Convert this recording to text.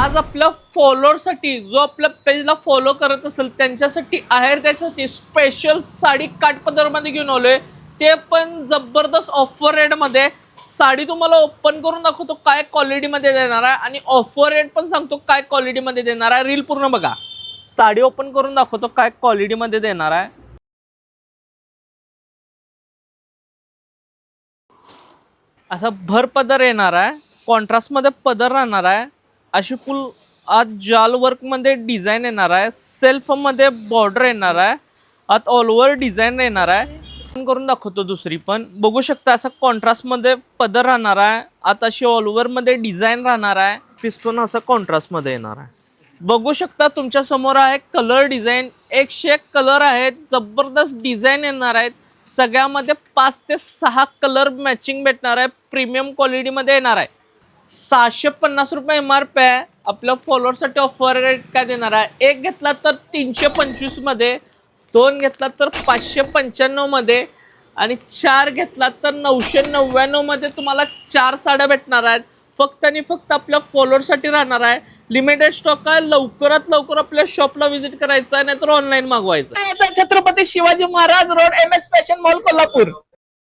आज आपल्या फॉलोअरसाठी जो आपल्या पेजला फॉलो करत असेल त्यांच्यासाठी आहेर त्यासाठी स्पेशल साडी काठपदरमध्ये घेऊन आलोय, ते पण जबरदस्त ऑफर रेटमध्ये। साडी तुम्हाला ओपन करून दाखवतो काय क्वालिटीमध्ये देणार आहे आणि ऑफर रेट पण सांगतो काय क्वालिटीमध्ये देणार आहे। रील पूर्ण बघा। साडी ओपन करून दाखवतो काय क्वालिटीमध्ये देणार आहे। असा भर पदर येणार आहे, कॉन्ट्रास्ट मध्ये पदर राहणार आहे। अशी फुल आत जाल वर्क मध्ये डिझाइन येणार आहे, सेल्फ मध्ये बॉर्डर येणार आहे, आत ऑल ओव्हर डिझाइन येणार आहे। करून दाखवतो दुसरी पण बघू शकता, असा कॉन्ट्रास्ट मध्ये पदर राहणार आहे, आत अशी ऑल ओव्हर मध्ये डिझाइन राहणार आहे। पिस्टोन असा कॉन्ट्रास्ट मध्ये येणार आहे। बघू शकता तुमच्या समोर आहे कलर डिझाइन, 101 कलर आहेत, जबरदस्त डिझाइन येणार आहेत। सगळ्यामध्ये 5 ते 6 कलर मॅचिंग भेटणार आहे, प्रीमियम क्वालिटी मध्ये येणार आहे। 650 रुपये MRP आहे। आपल्या फॉलोअरसाठी ऑफर रेट काय देणार आहे, एक घेतला तर 325 मध्ये, 2 घेतला तर 595 मध्ये आणि 4 घेतला तर 999 मध्ये तुम्हाला 4 साड्या भेटणार आहेत। फक्त आणि फक्त आपल्या फॉलोअरसाठी राहणार आहे। लिमिटेड स्टॉक आहे, लवकरात लवकर आपल्या शॉपला व्हिजिट करायचं आहे, नाहीतर ऑनलाईन मागवायचं। Chhatrapati Shivaji Maharaj road MS fashion mall Kolhapur.